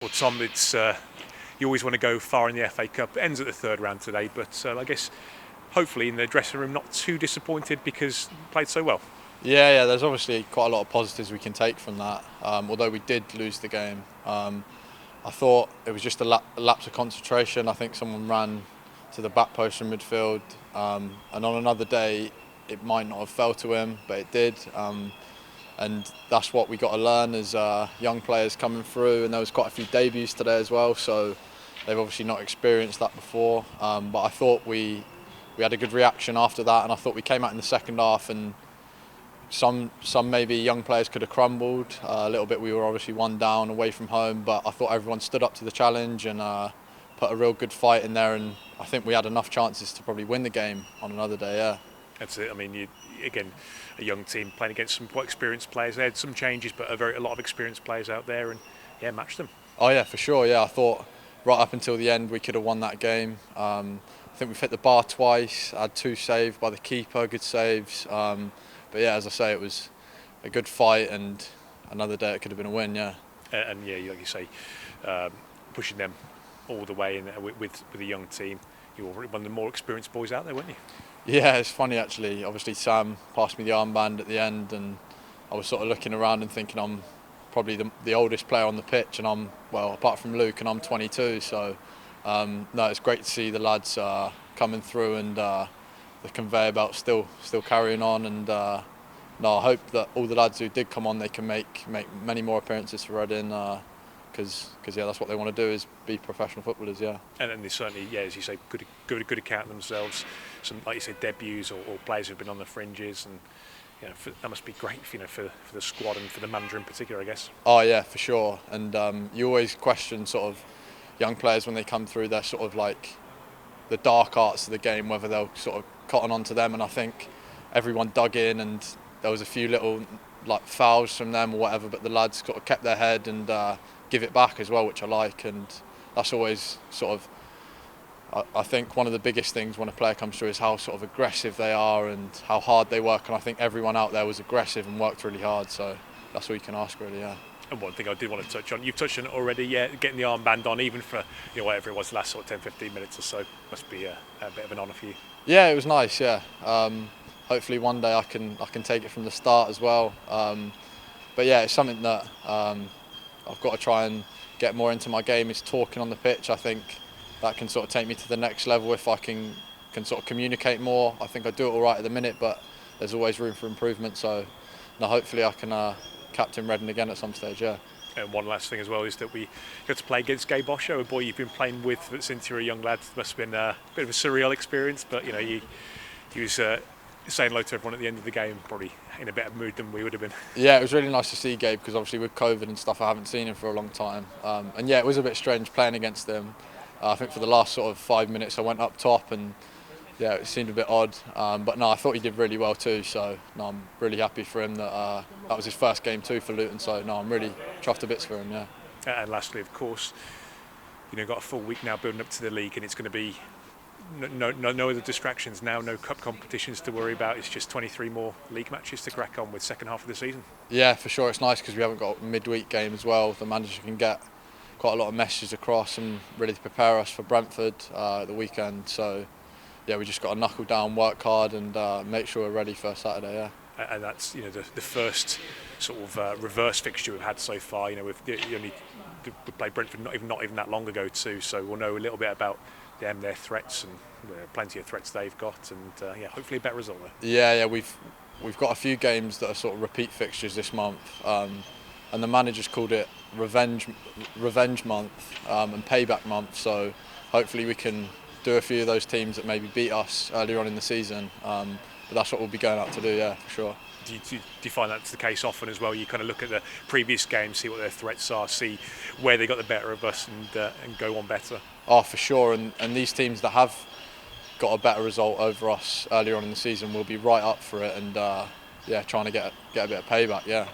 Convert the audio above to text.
Well, Tom, it's you always want to go far in the FA Cup. It ends at the third round today, but I guess hopefully in the dressing room not too disappointed because you played so well. Yeah, there's obviously quite a lot of positives we can take from that. Although we did lose the game, I thought it was just a lapse of concentration. I think someone ran to the back post from midfield, and on another day it might not have fell to him, but it did. And that's what we got to learn as young players coming through, and there was quite a few debuts today as well, so they've obviously not experienced that before. But I thought we had a good reaction after that, and I thought we came out in the second half and some maybe young players could have crumbled a little bit. We were obviously one down away from home, but I thought everyone stood up to the challenge and put a real good fight in there, and I think we had enough chances to probably win the game on another day. Yeah. That's it. I mean, again, a young team playing against some quite experienced players. They had some changes, but a lot of experienced players out there, and matched them. Oh yeah, for sure. Yeah, I thought right up until the end we could have won that game. I think we've hit the bar twice. Had two saved by the keeper, good saves. But yeah, as I say, it was a good fight, and another day it could have been a win. Yeah. And yeah, like you say, pushing them all the way, and with a young team, you were one of the more experienced boys out there, weren't you? Yeah, it's funny actually. Obviously, Sam passed me the armband at the end, and I was sort of looking around and thinking I'm probably the oldest player on the pitch, and I'm, well, apart from Luke, and I'm 22. So no, it's great to see the lads coming through, and the conveyor belt still carrying on. And no, I hope that all the lads who did come on, they can make many more appearances for Reading. Because yeah, that's what they want to do, is be professional footballers. Yeah. And they certainly, yeah, as you say, good account of themselves. Some, like you said, debuts or players who've been on the fringes, and that must be great, for the squad and for the manager in particular, I guess. Oh yeah, for sure. And you always question sort of young players when they come through. They're sort of like the dark arts of the game, whether they'll sort of cotton onto them. And I think everyone dug in, and there was a few little like fouls from them or whatever, but the lads sort of kept their head and give it back as well, which I like. And that's always sort of, I think one of the biggest things when a player comes through is how sort of aggressive they are and how hard they work. And I think everyone out there was aggressive and worked really hard. So that's all you can ask, really. Yeah. And one thing I did want to touch on, you've touched on it already, getting the armband on, even for whatever it was, the last sort of 10-15 minutes or so, must be a bit of an honour for you. Yeah, it was nice. Yeah. Hopefully one day I can take it from the start as well. But yeah, it's something that I've got to try and get more into my game, is talking on the pitch. I think that can sort of take me to the next level if I can sort of communicate more. I think I do it all right at the minute, but there's always room for improvement. So hopefully I can captain Reading again at some stage. Yeah. And one last thing as well is that we got to play against Gabe Osho, a boy you've been playing with since you were a young lad. It must have been a bit of a surreal experience, but he was saying hello to everyone at the end of the game, probably in a better mood than we would have been. Yeah, it was really nice to see Gabe, because obviously with COVID and stuff I haven't seen him for a long time. And yeah, it was a bit strange playing against him. I think for the last sort of 5 minutes I went up top, and yeah, it seemed a bit odd. But no, I thought he did really well too, so no, I'm really happy for him that that was his first game too for Luton, so no, I'm really chuffed to bits for him. Yeah. And lastly, of course, got a full week now building up to the league, and it's going to be no other distractions now, no cup competitions to worry about. It's just 23 more league matches to crack on with second half of the season. Yeah, for sure. It's nice because we haven't got a midweek game as well. The manager can get quite a lot of messages across and ready to prepare us for Brentford the weekend. So yeah, we just got to knuckle down, work hard, and make sure we're ready for Saturday. Yeah. And that's the first sort of reverse fixture we've had so far. We played Brentford not even that long ago too, so we'll know a little bit about them, their threats, and plenty of threats they've got, and hopefully a better result there. Yeah, we've got a few games that are sort of repeat fixtures this month, and the manager's called it revenge month and payback month. So hopefully we can do a few of those teams that maybe beat us earlier on in the season. But that's what we'll be going out to do. Yeah, for sure. Do you find that's the case often as well? You kind of look at the previous games, see what their threats are, see where they got the better of us, and go on better. Oh, for sure. And these teams that have got a better result over us earlier on in the season will be right up for it, and trying to get a bit of payback. Yeah.